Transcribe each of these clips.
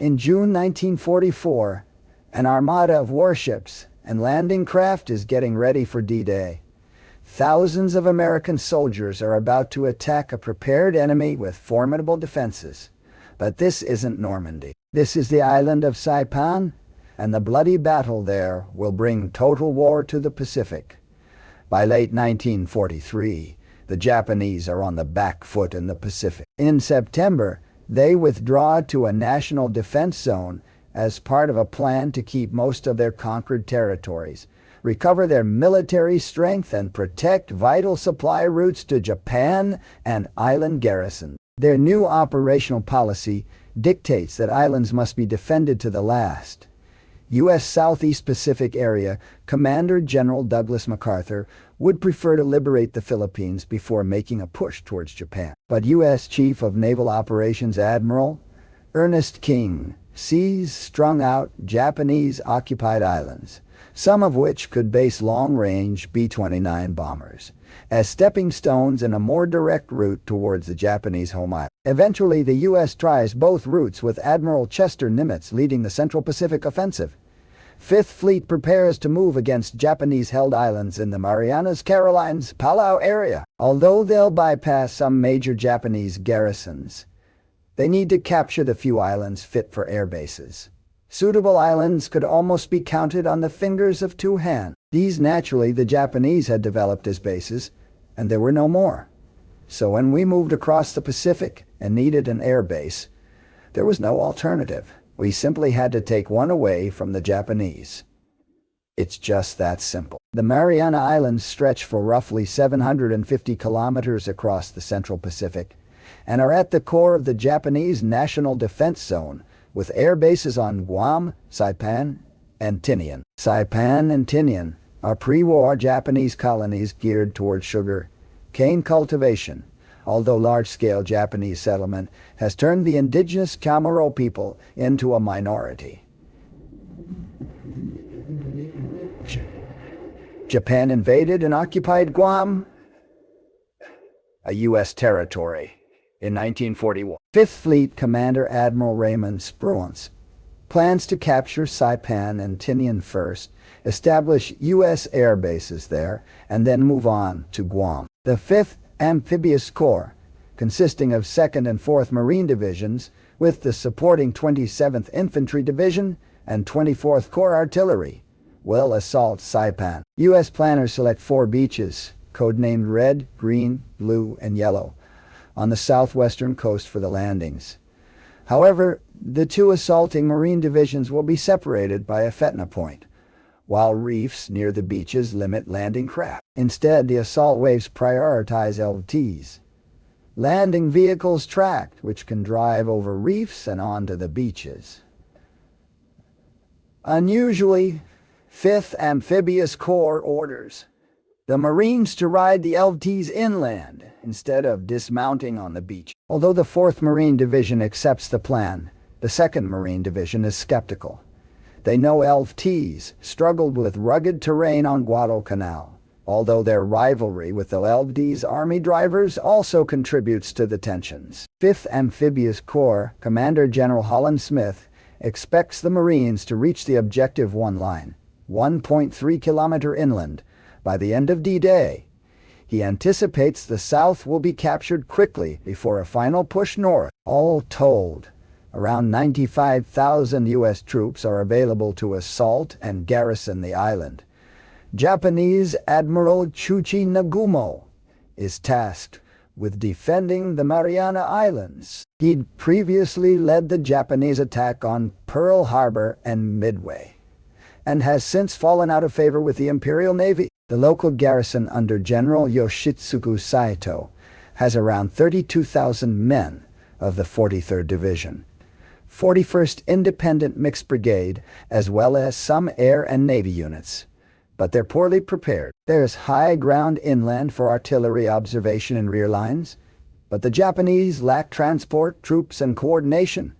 In June 1944, an armada of warships and landing craft is getting ready for D-Day. Thousands of American soldiers are about to attack a prepared enemy with formidable defenses. But this isn't Normandy. This is the island of Saipan, and the bloody battle there will bring total war to the Pacific. By late 1943, the Japanese are on the back foot in the Pacific. In September, they withdraw to a national defense zone as part of a plan to keep most of their conquered territories, recover their military strength, and protect vital supply routes to Japan and island garrisons. Their new operational policy dictates that islands must be defended to the last. U.S. Southeast Pacific Area Commander General Douglas MacArthur would prefer to liberate the Philippines before making a push towards Japan. But U.S. Chief of Naval Operations Admiral Ernest King sees strung-out Japanese-occupied islands, some of which could base long-range B-29 bombers, as stepping stones in a more direct route towards the Japanese home island. Eventually, the U.S. tries both routes with Admiral Chester Nimitz leading the Central Pacific Offensive. Fifth Fleet prepares to move against Japanese-held islands in the Marianas, Carolines, Palau area. Although they'll bypass some major Japanese garrisons, they need to capture the few islands fit for air bases. Suitable islands could almost be counted on the fingers of two hands. These naturally the Japanese had developed as bases, and there were no more. So when we moved across the Pacific and needed an air base, there was no alternative. We simply had to take one away from the Japanese. It's just that simple. The Mariana Islands stretch for roughly 750 kilometers across the Central Pacific and are at the core of the Japanese National Defense Zone, with air bases on Guam, Saipan, and Tinian. Saipan and Tinian are pre-war Japanese colonies geared toward sugar cane cultivation, although large-scale Japanese settlement has turned the indigenous Chamorro people into a minority. Japan invaded and occupied Guam, a U.S. territory, in 1941. Fifth Fleet Commander Admiral Raymond Spruance plans to capture Saipan and Tinian first, establish U.S. air bases there, and then move on to Guam. The 5th Amphibious Corps, consisting of 2nd and 4th Marine Divisions, with the supporting 27th Infantry Division and 24th Corps Artillery, will assault Saipan. U.S. planners select 4 beaches, codenamed Red, Green, Blue, and Yellow, on the southwestern coast for the landings. However, the 2 assaulting Marine divisions will be separated by a Fetna Point, while reefs near the beaches limit landing craft. Instead, the assault waves prioritize LTs, landing vehicles tracked, which can drive over reefs and onto the beaches. Unusually, 5th Amphibious Corps orders the Marines to ride the LTs inland instead of dismounting on the beach. Although the 4th Marine Division accepts the plan, the 2nd Marine Division is skeptical. They know LTs struggled with rugged terrain on Guadalcanal, although their rivalry with the LD's Army drivers also contributes to the tensions. 5th Amphibious Corps Commander General Holland Smith expects the Marines to reach the Objective 1 line, 1.3 kilometer inland, by the end of D-Day. He anticipates the South will be captured quickly before a final push north. All told, around 95,000 U.S. troops are available to assault and garrison the island. Japanese Admiral Chuchi Nagumo is tasked with defending the Mariana Islands. He'd previously led the Japanese attack on Pearl Harbor and Midway, and has since fallen out of favor with the Imperial Navy. The local garrison under General Yoshitsugu Saito has around 32,000 men of the 43rd Division, 41st Independent Mixed Brigade, as well as some air and navy units. But they're poorly prepared. There's high ground inland for artillery observation and rear lines, but the Japanese lack transport, troops, and coordination.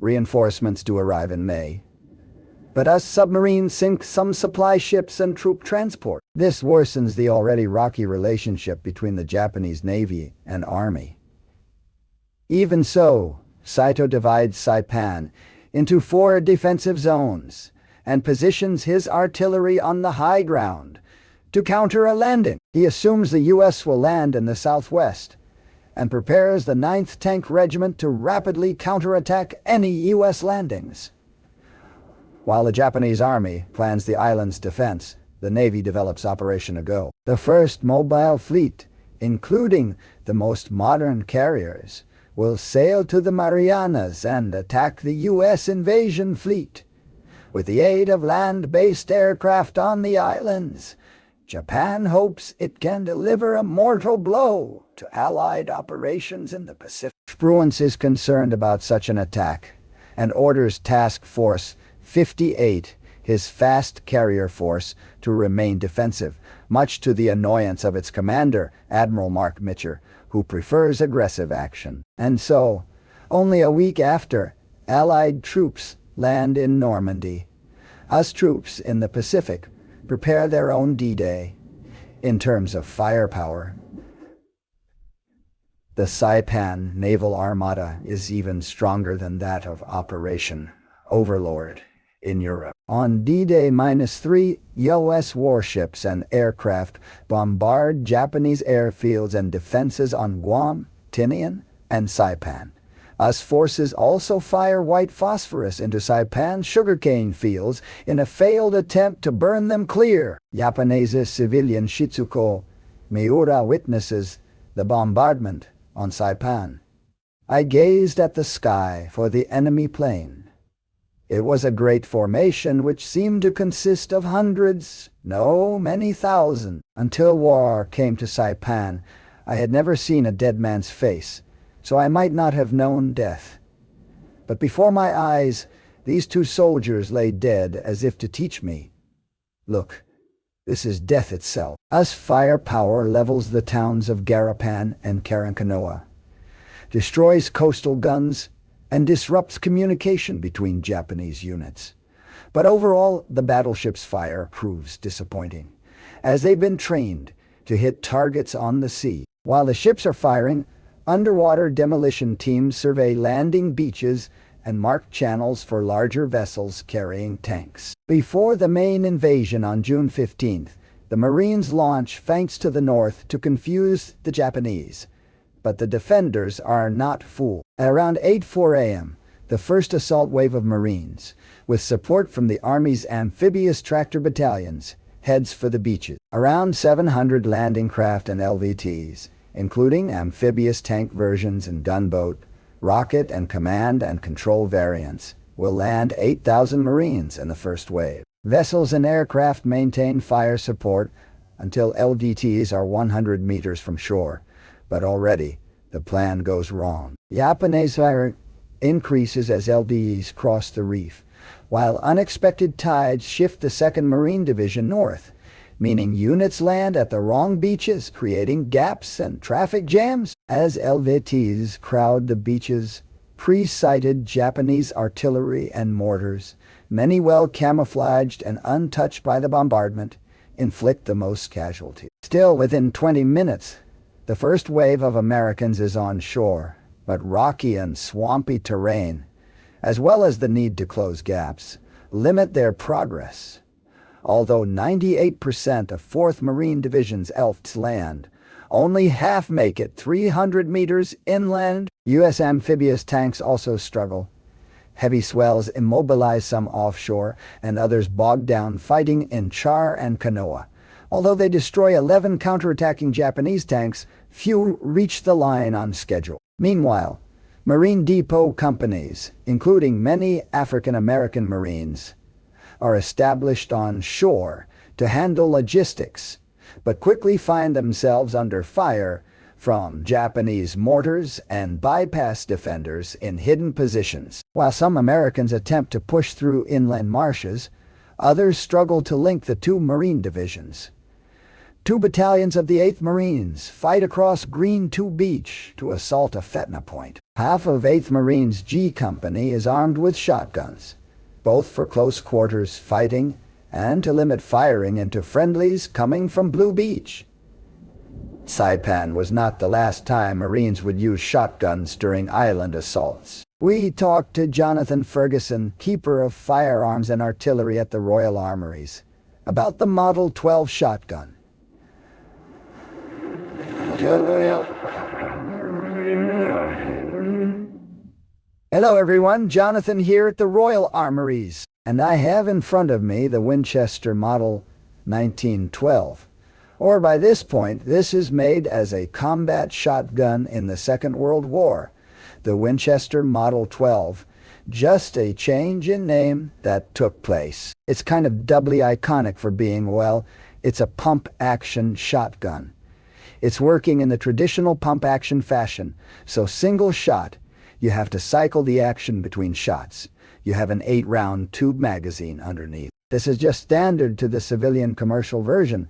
Reinforcements do arrive in May, but us submarines sink some supply ships and troop transport. This worsens the already rocky relationship between the Japanese Navy and Army. Even so, Saito divides Saipan into 4 defensive zones and positions his artillery on the high ground to counter a landing. He assumes the U.S. will land in the southwest and prepares the 9th Tank Regiment to rapidly counterattack any U.S. landings. While the Japanese Army plans the island's defense, the Navy develops Operation Ago. The first mobile fleet, including the most modern carriers, will sail to the Marianas and attack the U.S. invasion fleet. With the aid of land-based aircraft on the islands, Japan hopes it can deliver a mortal blow to Allied operations in the Pacific. Spruance is concerned about such an attack and orders Task Force 58, his fast carrier force, to remain defensive, much to the annoyance of its commander, Admiral Mark Mitcher, who prefers aggressive action. And so, only a week after, Allied troops land in Normandy. Us troops in the Pacific prepare their own D-Day. In terms of firepower, the Saipan Naval Armada is even stronger than that of Operation Overlord in Europe. On D-Day -3, U.S. warships and aircraft bombard Japanese airfields and defenses on Guam, Tinian, and Saipan. US forces also fire white phosphorus into Saipan's sugarcane fields in a failed attempt to burn them clear. Japanese civilian Shizuko Miura witnesses the bombardment on Saipan. I gazed at the sky for the enemy plane. It was a great formation which seemed to consist of hundreds, no, many thousand. Until war came to Saipan, I had never seen a dead man's face, so I might not have known death. But before my eyes, these 2 soldiers lay dead as if to teach me, look, this is death itself. US firepower levels the towns of Garapan and Karankanoa, destroys coastal guns, and disrupts communication between Japanese units. But overall, the battleship's fire proves disappointing, as they've been trained to hit targets on the sea. While the ships are firing, underwater demolition teams survey landing beaches and mark channels for larger vessels carrying tanks. Before the main invasion on June 15th, the Marines launch feints to the north to confuse the Japanese. But the defenders are not fooled. At around 8:04 a.m., the first assault wave of Marines, with support from the Army's amphibious tractor battalions, heads for the beaches. Around 700 landing craft and LVTs, including amphibious tank versions and gunboat, rocket and command and control variants, will land 8,000 Marines in the first wave. Vessels and aircraft maintain fire support until LVTs are 100 meters from shore. But already, the plan goes wrong. Japanese fire increases as LVTs cross the reef, while unexpected tides shift the 2nd Marine Division north, meaning units land at the wrong beaches, creating gaps and traffic jams. As LVTs crowd the beaches, pre-sighted Japanese artillery and mortars, many well camouflaged and untouched by the bombardment, inflict the most casualties. Still, within 20 minutes, the first wave of Americans is on shore, but rocky and swampy terrain, as well as the need to close gaps, limit their progress. Although 98% of 4th Marine Division's ELFs land, only half make it 300 meters inland. U.S. amphibious tanks also struggle. Heavy swells immobilize some offshore, and others bog down fighting in Char and Kanoa. Although they destroy 11 counterattacking Japanese tanks, few reach the line on schedule. Meanwhile, Marine depot companies, including many African-American Marines, are established on shore to handle logistics, but quickly find themselves under fire from Japanese mortars and bypass defenders in hidden positions. While some Americans attempt to push through inland marshes, others struggle to link the 2 Marine divisions. 2 battalions of the 8th Marines fight across Green 2 Beach to assault a Fetna point. Half of 8th Marines G Company is armed with shotguns, both for close quarters fighting and to limit firing into friendlies coming from Blue Beach. Saipan was not the last time Marines would use shotguns during island assaults. We talked to Jonathan Ferguson, keeper of firearms and artillery at the Royal Armories, about the Model 12 shotgun. Hello everyone, Jonathan here at the Royal Armories, and I have in front of me the Winchester Model 1912. Or by this point, this is made as a combat shotgun in the Second World War. The Winchester Model 12, just a change in name that took place. It's kind of doubly iconic for being, well, it's a pump-action shotgun. It's working in the traditional pump-action fashion, so single shot, you have to cycle the action between shots. You have an 8-round tube magazine underneath. This is just standard to the civilian commercial version,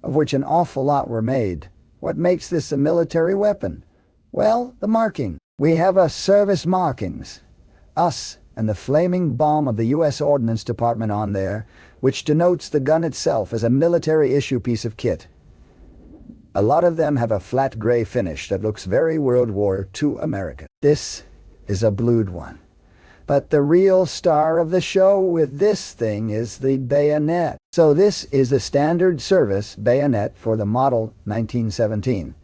of which an awful lot were made. What makes this a military weapon? Well, the marking. We have a service markings, us and the flaming bomb of the U.S. Ordnance Department on there, which denotes the gun itself as a military issue piece of kit. A lot of them have a flat gray finish that looks very World War II American. This is a blued one. But the real star of the show with this thing is the bayonet. So this is the standard service bayonet for the Model 1917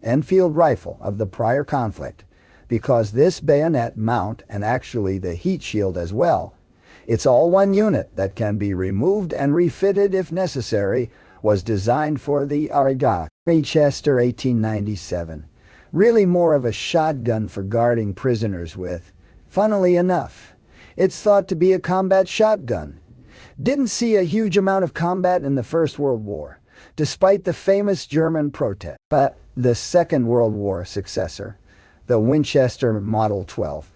Enfield rifle of the prior conflict. Because this bayonet mount, and actually the heat shield as well, it's all one unit that can be removed and refitted if necessary, was designed for the Ariga Winchester 1897. Really more of a shotgun for guarding prisoners with. Funnily enough, it's thought to be a combat shotgun. Didn't see a huge amount of combat in the First World War, despite the famous German protest. But the Second World War successor, the Winchester Model 12,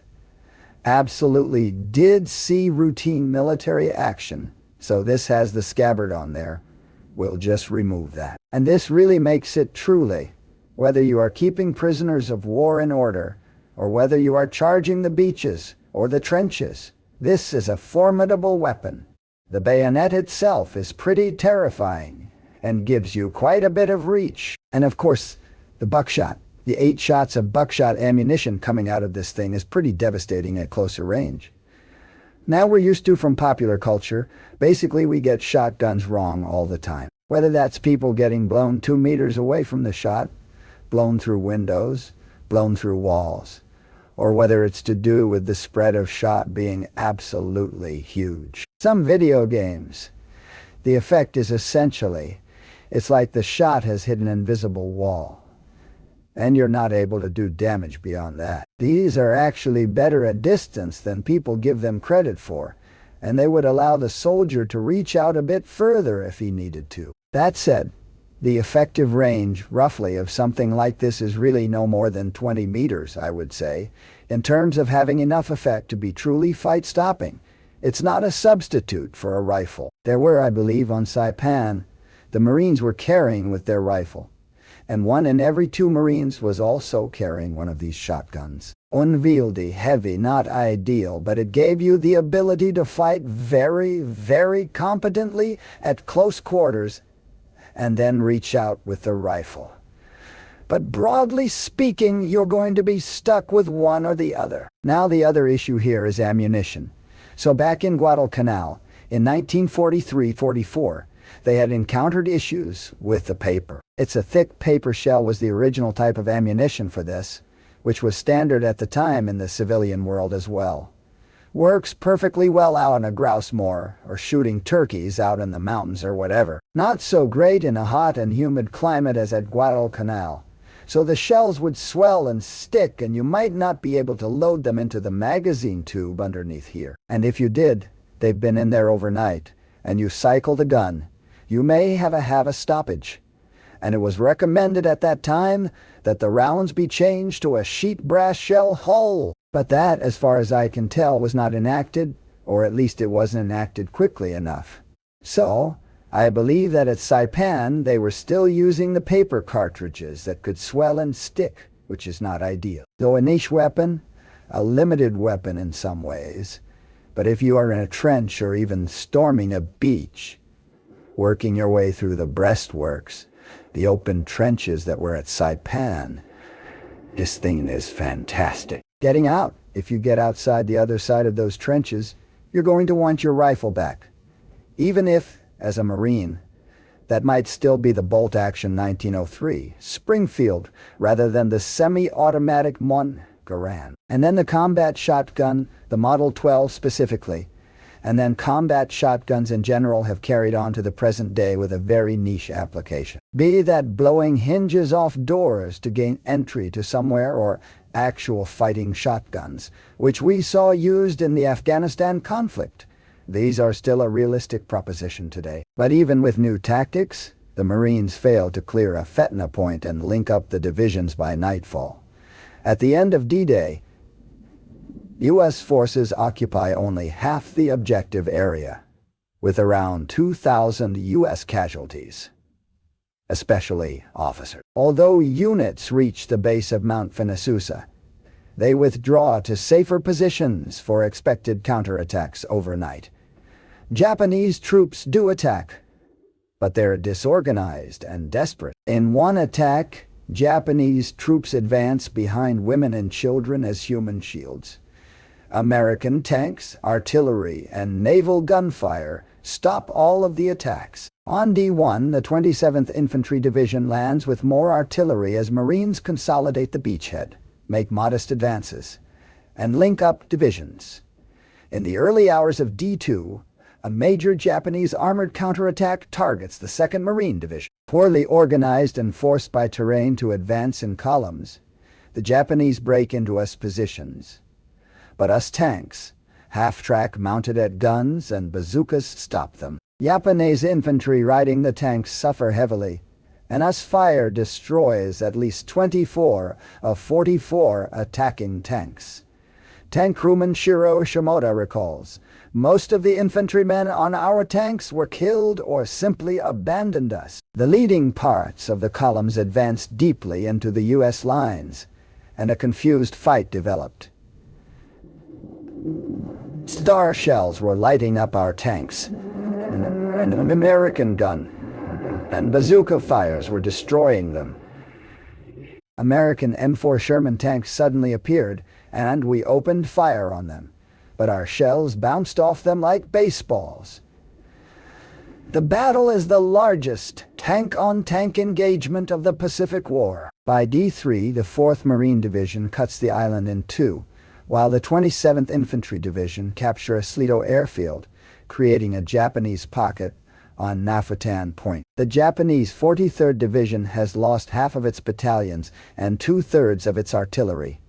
absolutely did see routine military action, so this has the scabbard on there. We'll just remove that. And this really makes it truly, whether you are keeping prisoners of war in order, or whether you are charging the beaches or the trenches, this is a formidable weapon. The bayonet itself is pretty terrifying and gives you quite a bit of reach. And of course, the buckshot. The 8 shots of buckshot ammunition coming out of this thing is pretty devastating at closer range. Now we're used to from popular culture, basically we get shotguns wrong all the time. Whether that's people getting blown 2 meters away from the shot, blown through windows, blown through walls, or whether it's to do with the spread of shot being absolutely huge. Some video games, the effect is essentially, it's like the shot has hit an invisible wall, and you're not able to do damage beyond that. These are actually better at distance than people give them credit for, and they would allow the soldier to reach out a bit further if he needed to. That said, the effective range, roughly, of something like this is really no more than 20 meters, I would say, in terms of having enough effect to be truly fight-stopping. It's not a substitute for a rifle. There were, I believe, on Saipan, the Marines were carrying with their rifle, and 1 in every 2 Marines was also carrying one of these shotguns. Unwieldy, heavy, not ideal, but it gave you the ability to fight very, very competently at close quarters and then reach out with the rifle. But broadly speaking, you're going to be stuck with one or the other. Now the other issue here is ammunition. So back in Guadalcanal, in 1943-44, they had encountered issues with the paper. It's a thick paper shell was the original type of ammunition for this, which was standard at the time in the civilian world as well. Works perfectly well out on a grouse moor or shooting turkeys out in the mountains or whatever. Not so great in a hot and humid climate as at Guadalcanal. So the shells would swell and stick, and you might not be able to load them into the magazine tube underneath here. And if you did, they've been in there overnight, and you cycle the gun, you may have a stoppage. And it was recommended at that time that the rounds be changed to a sheet brass shell hull. But that, as far as I can tell, was not enacted, or at least it wasn't enacted quickly enough. So, I believe that at Saipan they were still using the paper cartridges that could swell and stick, which is not ideal. Though a niche weapon, a limited weapon in some ways, but if you are in a trench or even storming a beach, working your way through the breastworks, the open trenches that were at Saipan, this thing is fantastic. Getting out. If you get outside the other side of those trenches, you're going to want your rifle back. Even if, as a Marine, that might still be the bolt-action 1903 Springfield rather than the semi-automatic Montgarand. And then the combat shotgun, the Model 12 specifically, and then combat shotguns in general have carried on to the present day with a very niche application. Be that blowing hinges off doors to gain entry to somewhere or actual fighting shotguns, which we saw used in the Afghanistan conflict. These are still a realistic proposition today. But even with new tactics, the Marines failed to clear a Fetna point and link up the divisions by nightfall. At the end of D-Day, U.S. forces occupy only half the objective area, with around 2,000 U.S. casualties, especially officers. Although units reach the base of Mount Fenasusa, they withdraw to safer positions for expected counterattacks overnight. Japanese troops do attack, but they're disorganized and desperate. In one attack, Japanese troops advance behind women and children as human shields. American tanks, artillery, and naval gunfire stop all of the attacks. On D1, the 27th Infantry Division lands with more artillery as Marines consolidate the beachhead, make modest advances, and link up divisions. In the early hours of D2, a major Japanese armored counterattack targets the 2nd Marine Division. Poorly organized and forced by terrain to advance in columns, the Japanese break into us positions. But us tanks, half-track mounted at guns and bazookas, stop them. Japanese infantry riding the tanks suffer heavily, and us fire destroys at least 24 of 44 attacking tanks. Tank crewman Shiro Shimoda recalls, "Most of the infantrymen on our tanks were killed or simply abandoned us." The leading parts of the columns advanced deeply into the U.S. lines, and a confused fight developed. Star shells were lighting up our tanks, and an American gun and bazooka fires were destroying them. American M4 Sherman tanks suddenly appeared, and we opened fire on them, but our shells bounced off them like baseballs. The battle is the largest tank-on-tank engagement of the Pacific War. By D3, the 4th Marine Division cuts the island in two, while the 27th Infantry Division capture a Slido airfield, creating a Japanese pocket on Nafutan Point. The Japanese 43rd Division has lost half of its battalions and 2/3 of its artillery.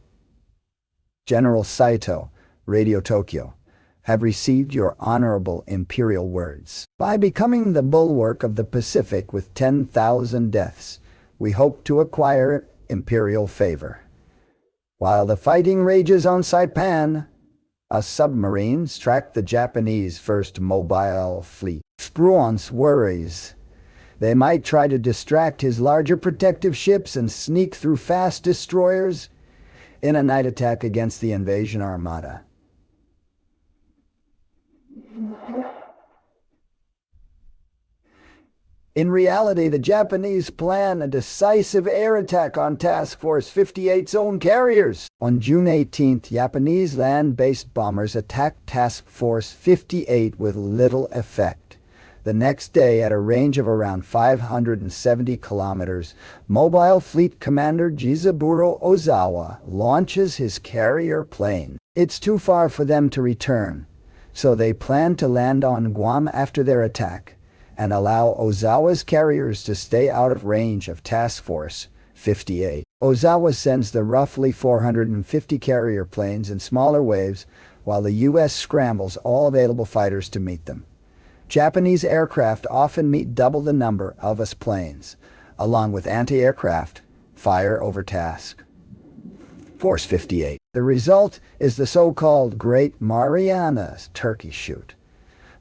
General Saito, Radio Tokyo, have received your honorable imperial words. By becoming the bulwark of the Pacific with 10,000 deaths, we hope to acquire imperial favor. While the fighting rages on Saipan, us submarines track the Japanese first mobile fleet. Spruance worries they might try to distract his larger protective ships and sneak through fast destroyers in a night attack against the invasion armada. In reality, the Japanese plan a decisive air attack on Task Force 58's own carriers. On June 18th, Japanese land-based bombers attacked Task Force 58 with little effect. The next day, at a range of around 570 kilometers, Mobile Fleet Commander Jizaburo Ozawa launches his carrier plane. It's too far for them to return, so they plan to land on Guam after their attack and allow Ozawa's carriers to stay out of range of Task Force 58. Ozawa sends the roughly 450 carrier planes in smaller waves while the U.S. scrambles all available fighters to meet them. Japanese aircraft often meet double the number of us planes, along with anti-aircraft fire over Task Force 58. The result is the so-called Great Marianas Turkey Shoot.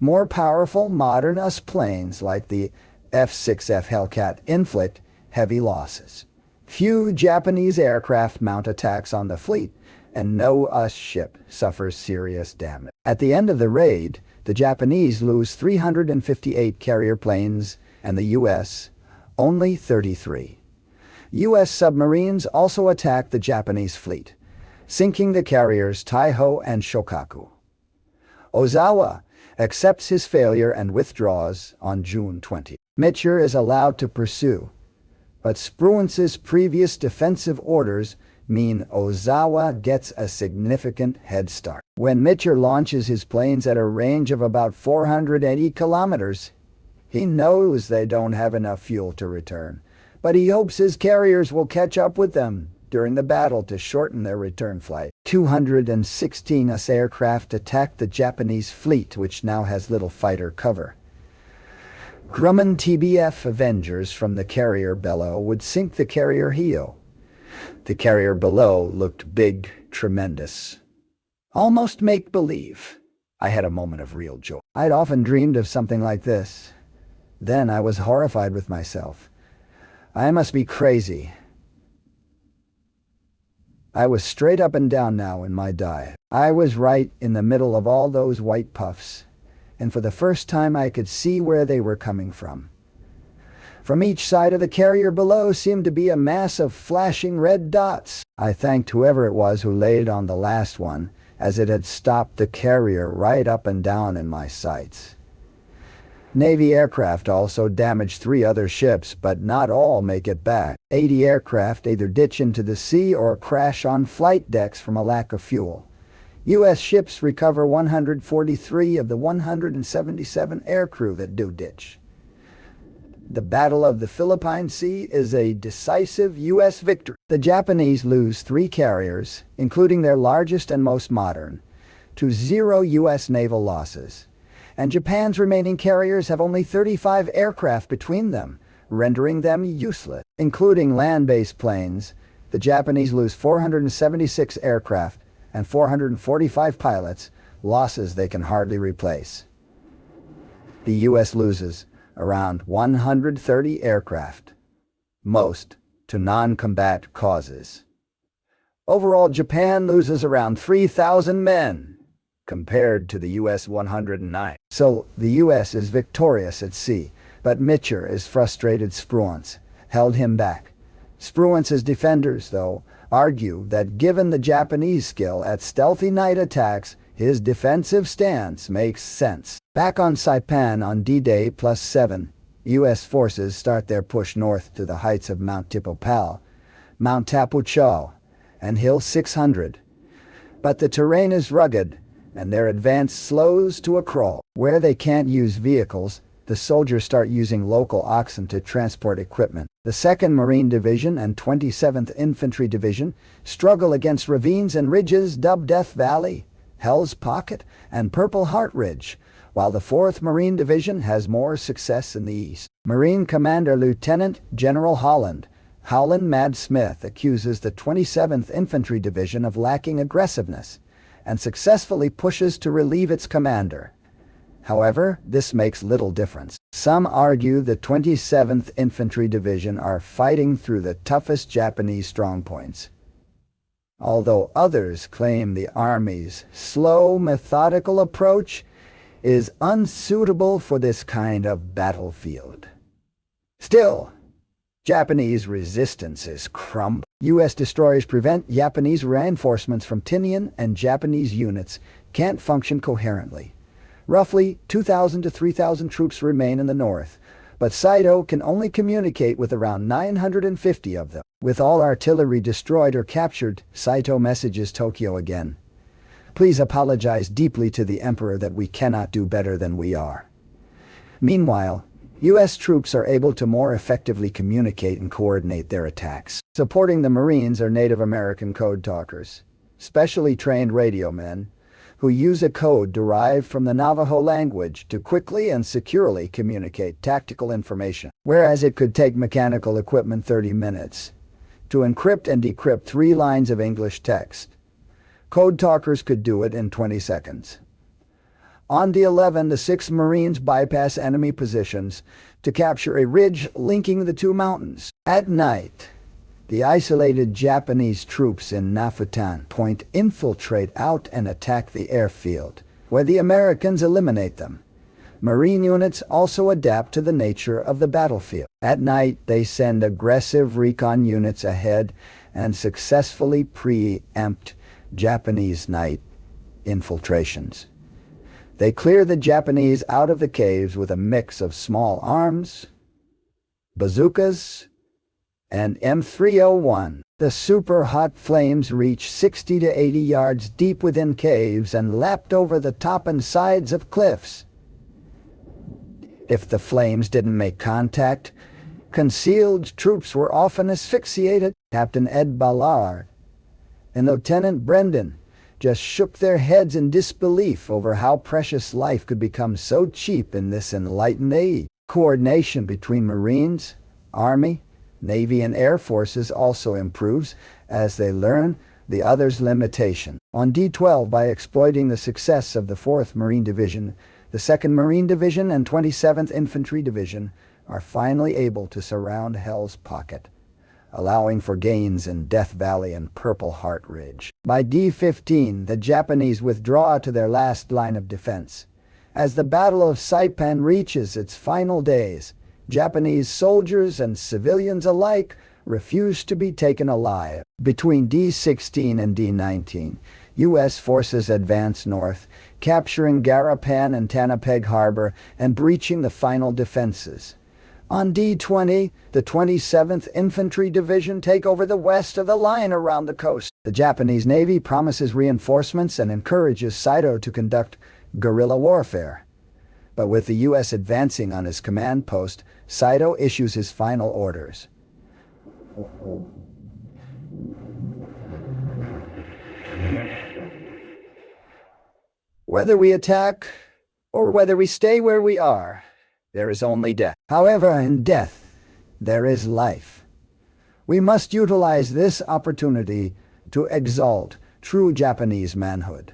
More powerful, modern US planes like the F-6F Hellcat inflict heavy losses. Few Japanese aircraft mount attacks on the fleet, and no US ship suffers serious damage. At the end of the raid, the Japanese lose 358 carrier planes and the U.S. only 33. U.S. submarines also attack the Japanese fleet. sinking the carriers Taiho and Shokaku. Ozawa accepts his failure and withdraws on June 20. Mitcher is allowed to pursue, but Spruance's previous defensive orders mean Ozawa gets a significant head start. When Mitcher launches his planes at a range of about 480 kilometers, he knows they don't have enough fuel to return, but he hopes his carriers will catch up with them during the battle to shorten their return flight. 216 US aircraft attacked the Japanese fleet, which now has little fighter cover. Grumman TBF Avengers from the carrier Bello would sink the carrier Hio. The carrier below looked big, tremendous. Almost make-believe. I had a moment of real joy. I'd often dreamed of something like this. Then I was horrified with myself. I must be crazy. I was straight up and down now in my dive. I was right in the middle of all those white puffs, and for the first time I could see where they were coming from. From each side of the carrier below seemed to be a mass of flashing red dots. I thanked whoever it was who laid on the last one, as it had stopped the carrier right up and down in my sights. Navy aircraft also damaged 3 other ships, but not all make it back. 80 aircraft either ditch into the sea or crash on flight decks from a lack of fuel. U.S. ships recover 143 of the 177 aircrew that do ditch. The Battle of the Philippine Sea is a decisive U.S. victory. The Japanese lose 3 carriers, including their largest and most modern, to 0 U.S. naval losses. And Japan's remaining carriers have only 35 aircraft between them, rendering them useless. Including land-based planes, the Japanese lose 476 aircraft and 445 pilots, losses they can hardly replace. The U.S. loses around 130 aircraft, most to non-combat causes. Overall, Japan loses around 3,000 men, compared to the U.S. 109. So the U.S. is victorious at sea, but Mitcher frustrated Spruance, held him back. Spruance's defenders, though, argue that given the Japanese skill at stealthy night attacks, his defensive stance makes sense. Back on Saipan on D-Day +7, U.S. forces start their push north to the heights of Mount Tipopal, Mount Tapuchau, and Hill 600. But the terrain is rugged, and their advance slows to a crawl. Where they can't use vehicles, the soldiers start using local oxen to transport equipment. The 2nd Marine Division and 27th Infantry Division struggle against ravines and ridges dubbed Death Valley, Hell's Pocket, and Purple Heart Ridge, while the 4th Marine Division has more success in the east. Marine Commander Lieutenant General Howland Mad Smith accuses the 27th Infantry Division of lacking aggressiveness, and successfully pushes to relieve its commander. However, this makes little difference. Some argue the 27th Infantry Division are fighting through the toughest Japanese strongpoints, although others claim the Army's slow, methodical approach is unsuitable for this kind of battlefield. Still, Japanese resistance is crumbling. U.S. destroyers prevent Japanese reinforcements from Tinian, and Japanese units can't function coherently. Roughly 2,000 to 3,000 troops remain in the north, but Saito can only communicate with around 950 of them. With all artillery destroyed or captured, Saito messages Tokyo again. Please apologize deeply to the Emperor that we cannot do better than we are. Meanwhile, U.S. troops are able to more effectively communicate and coordinate their attacks. Supporting the Marines are Native American code talkers, specially trained radio men, who use a code derived from the Navajo language to quickly and securely communicate tactical information. Whereas it could take mechanical equipment 30 minutes to encrypt and decrypt 3 lines of English text, code talkers could do it in 20 seconds. On the 11th, the 6th Marines bypass enemy positions to capture a ridge linking the 2 mountains. At night, the isolated Japanese troops in Nafutan Point infiltrate out and attack the airfield, where the Americans eliminate them. Marine units also adapt to the nature of the battlefield. At night, they send aggressive recon units ahead and successfully preempt Japanese night infiltrations. They clear the Japanese out of the caves with a mix of small arms, bazookas, and M301. The super-hot flames reached 60 to 80 yards deep within caves and lapped over the top and sides of cliffs. If the flames didn't make contact, concealed troops were often asphyxiated. Captain Ed Ballard and Lieutenant Brendan just shook their heads in disbelief over how precious life could become so cheap in this enlightened age. Coordination between Marines, Army, Navy, and Air Forces also improves as they learn the other's limitation. On D-12, by exploiting the success of the 4th Marine Division, the 2nd Marine Division and 27th Infantry Division are finally able to surround Hell's Pocket, allowing for gains in Death Valley and Purple Heart Ridge. By D-15, the Japanese withdraw to their last line of defense. As the Battle of Saipan reaches its final days, Japanese soldiers and civilians alike refuse to be taken alive. Between D-16 and D-19, U.S. forces advance north, capturing Garapan and Tanapeg Harbor and breaching the final defenses. On D-20, the 27th Infantry Division take over the west of the line around the coast. The Japanese Navy promises reinforcements and encourages Saito to conduct guerrilla warfare. But with the U.S. advancing on his command post, Saito issues his final orders. Whether we attack or whether we stay where we are, there is only death. However, in death, there is life. We must utilize this opportunity to exalt true Japanese manhood.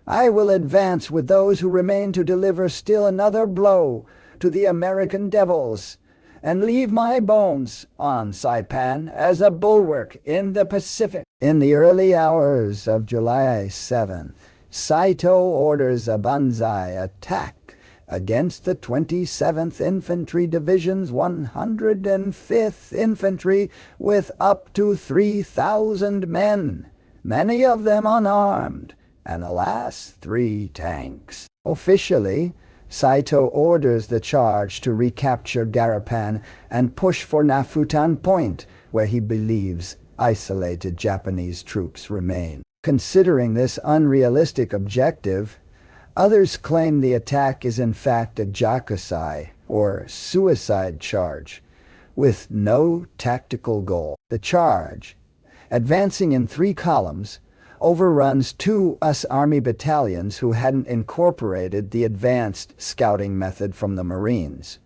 I will advance with those who remain to deliver still another blow to the American devils, and leave my bones on Saipan as a bulwark in the Pacific. In the early hours of July 7th, Saito orders a banzai attack against the 27th Infantry Division's 105th Infantry with up to 3,000 men, many of them unarmed, and alas, 3 tanks. Officially, Saito orders the charge to recapture Garapan and push for Nafutan Point, where he believes isolated Japanese troops remain. Considering this unrealistic objective, others claim the attack is in fact a jakusai, or suicide charge, with no tactical goal. The charge, advancing in 3 columns, overruns 2 US Army battalions who hadn't incorporated the advanced scouting method from the Marines.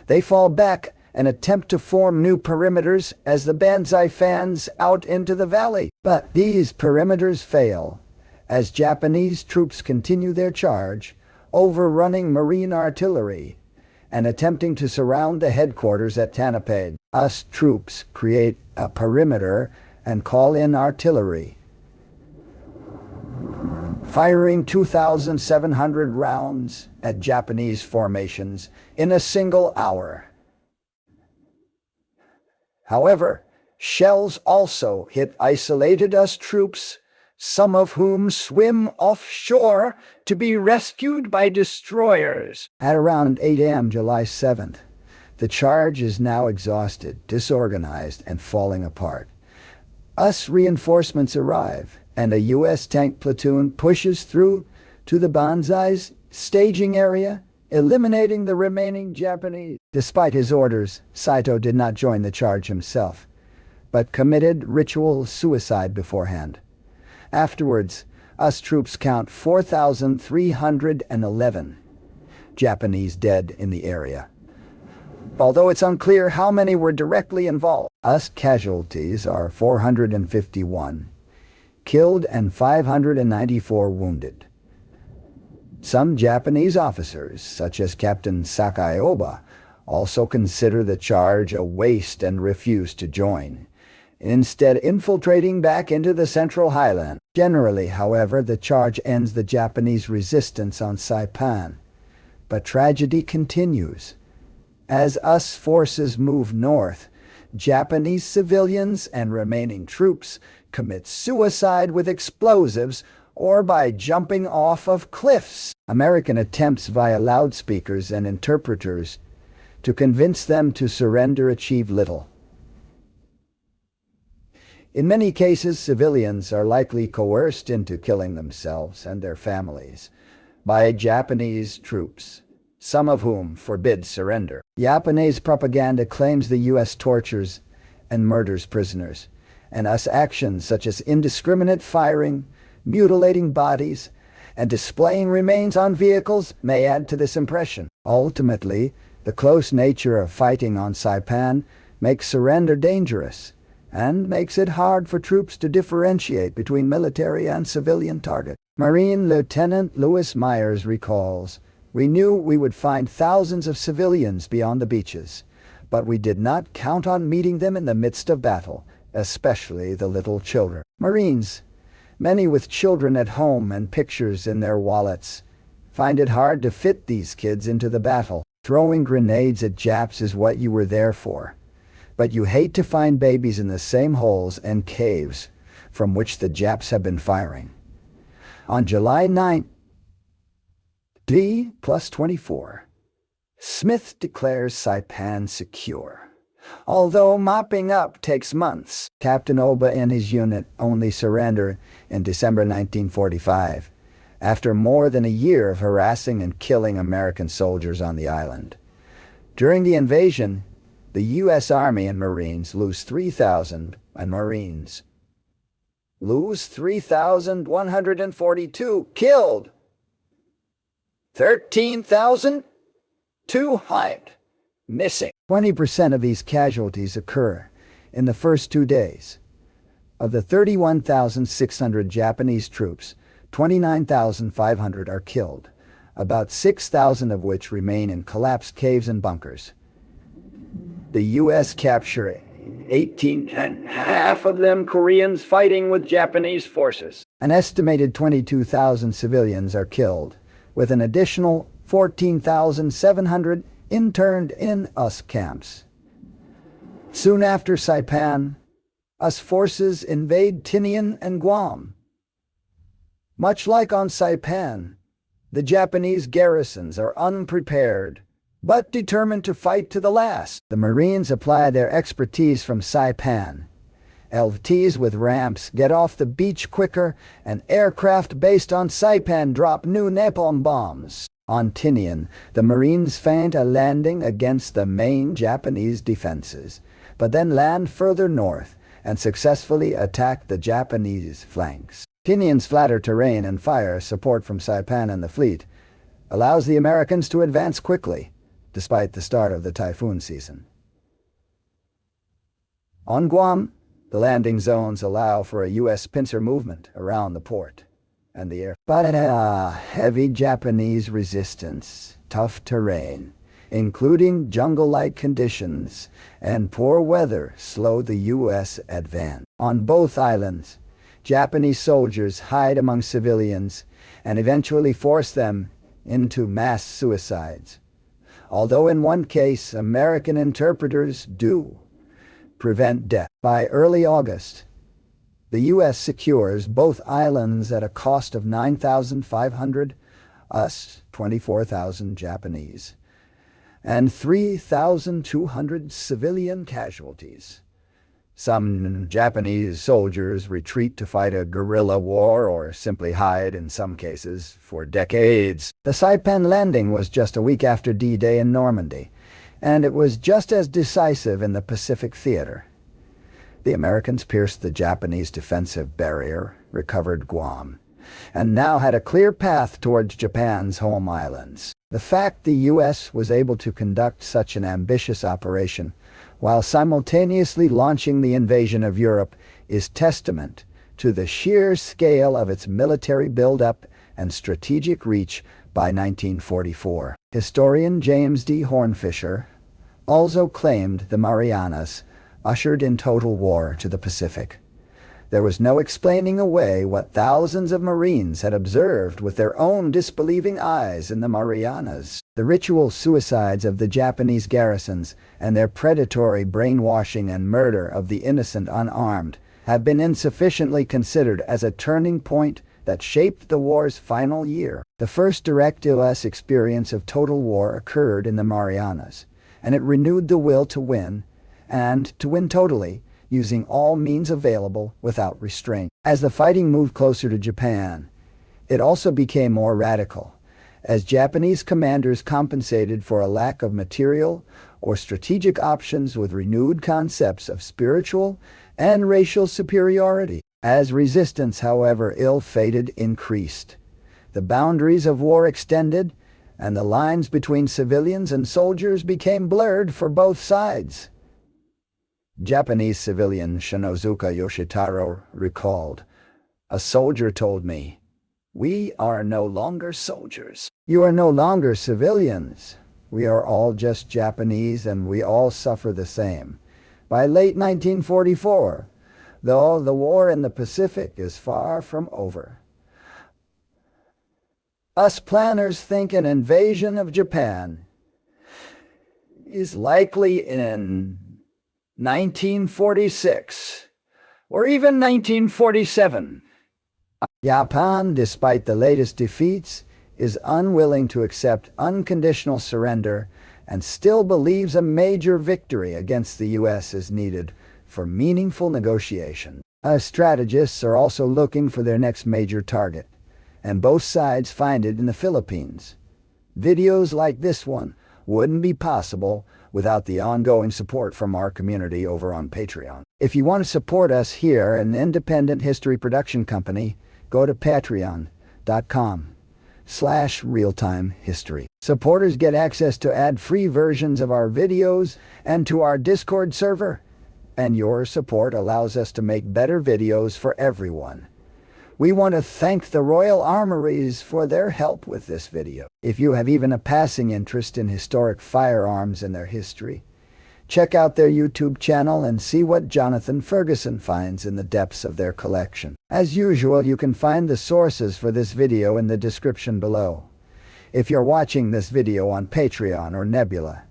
They fall back and attempt to form new perimeters as the banzai fans out into the valley. But these perimeters fail as Japanese troops continue their charge, overrunning Marine artillery and attempting to surround the headquarters at Tanapeg. US troops create a perimeter and call in artillery, firing 2,700 rounds at Japanese formations in a single hour. However, shells also hit isolated US troops, some of whom swim offshore to be rescued by destroyers. At around 8 a.m. July 7th, the charge is now exhausted, disorganized, and falling apart. US reinforcements arrive, and a U.S. tank platoon pushes through to the banzai's staging area, eliminating the remaining Japanese. Despite his orders, Saito did not join the charge himself, but committed ritual suicide beforehand. Afterwards, US troops count 4,311 Japanese dead in the area. Although it's unclear how many were directly involved, US casualties are 451. Killed and 594 wounded. Some Japanese officers, such as Captain Sakaioba, also consider the charge a waste and refuse to join, instead infiltrating back into the Central Highland. Generally, however, the charge ends the Japanese resistance on Saipan. But tragedy continues. As US forces move north, Japanese civilians and remaining troops commit suicide with explosives or by jumping off of cliffs. American attempts via loudspeakers and interpreters to convince them to surrender achieve little. In many cases, civilians are likely coerced into killing themselves and their families by Japanese troops, some of whom forbid surrender. Japanese propaganda claims the U.S. tortures and murders prisoners, and thus actions such as indiscriminate firing, mutilating bodies, and displaying remains on vehicles may add to this impression. Ultimately, the close nature of fighting on Saipan makes surrender dangerous and makes it hard for troops to differentiate between military and civilian targets. Marine Lieutenant Lewis Myers recalls, "We knew we would find thousands of civilians beyond the beaches, but we did not count on meeting them in the midst of battle, especially the little children." Marines, many with children at home and pictures in their wallets, find it hard to fit these kids into the battle. Throwing grenades at Japs is what you were there for, but you hate to find babies in the same holes and caves from which the Japs have been firing. On July 9, D+24, Smith declares Saipan secure. Although mopping up takes months, Captain Oba and his unit only surrender in December 1945, after more than a year of harassing and killing American soldiers on the island. During the invasion, the U.S. Army and Marines lose 3,000, and Marines lose 3,142 killed, 13,200 missing. 20% of these casualties occur in the first 2 days. Of the 31,600 Japanese troops, 29,500 are killed, about 6,000 of which remain in collapsed caves and bunkers. The U.S. capture 18, and half of them Koreans fighting with Japanese forces. An estimated 22,000 civilians are killed, with an additional 14,700 interned in US camps. Soon after Saipan, US forces invade Tinian and Guam. Much like on Saipan, the Japanese garrisons are unprepared, but determined to fight to the last. The Marines apply their expertise from Saipan. LTs with ramps get off the beach quicker, and aircraft based on Saipan drop new napalm bombs. On Tinian, the Marines feint a landing against the main Japanese defenses, but then land further north and successfully attack the Japanese flanks. Tinian's flatter terrain and fire support from Saipan and the fleet allows the Americans to advance quickly, despite the start of the typhoon season. On Guam, the landing zones allow for a U.S. pincer movement around the port and the air. But heavy Japanese resistance, tough terrain, including jungle-like conditions and poor weather, slowed the U.S. advance. On both islands, Japanese soldiers hide among civilians and eventually force them into mass suicides. Although in one case, American interpreters do prevent death. By early August, the U.S. secures both islands at a cost of 9,500 US, 24,000 Japanese, and 3,200 civilian casualties. Some Japanese soldiers retreat to fight a guerrilla war or simply hide, in some cases, for decades. The Saipan landing was just a week after D-Day in Normandy, and it was just as decisive in the Pacific theater. The Americans pierced the Japanese defensive barrier, recovered Guam, and now had a clear path towards Japan's home islands. The fact the U.S. was able to conduct such an ambitious operation while simultaneously launching the invasion of Europe is testament to the sheer scale of its military buildup and strategic reach by 1944. Historian James D. Hornfisher also claimed the Marianas ushered in total war to the Pacific. There was no explaining away what thousands of Marines had observed with their own disbelieving eyes in the Marianas. The ritual suicides of the Japanese garrisons and their predatory brainwashing and murder of the innocent unarmed have been insufficiently considered as a turning point that shaped the war's final year. The first direct U.S. experience of total war occurred in the Marianas, and it renewed the will to win, and to win totally, using all means available without restraint. As the fighting moved closer to Japan, it also became more radical, as Japanese commanders compensated for a lack of material or strategic options with renewed concepts of spiritual and racial superiority. As resistance, however, ill-fated increased, the boundaries of war extended, and the lines between civilians and soldiers became blurred for both sides. Japanese civilian Shinozuka Yoshitaro recalled, "A soldier told me, 'We are no longer soldiers. You are no longer civilians. We are all just Japanese and we all suffer the same.' By late 1944, though, the war in the Pacific is far from over. Us planners think an invasion of Japan is likely in 1946 or even 1947. Japan, despite the latest defeats, is unwilling to accept unconditional surrender and still believes a major victory against the U.S. is needed for meaningful negotiation. Strategists are also looking for their next major target, and both sides find it in the Philippines. Videos like this one wouldn't be possible without the ongoing support from our community over on Patreon. If you want to support us here, an independent history production company, go to patreon.com/realtimehistory. Supporters get access to ad-free versions of our videos and to our Discord server, and your support allows us to make better videos for everyone. We want to thank the Royal Armories for their help with this video. If you have even a passing interest in historic firearms and their history, check out their YouTube channel and see what Jonathan Ferguson finds in the depths of their collection. As usual, you can find the sources for this video in the description below. If you're watching this video on Patreon or Nebula,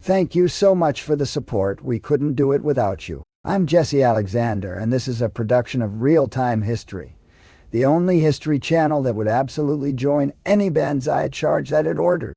thank you so much for the support. We couldn't do it without you. I'm Jesse Alexander, and this is a production of Real Time History, the only history channel that would absolutely join any banzai charge that it ordered.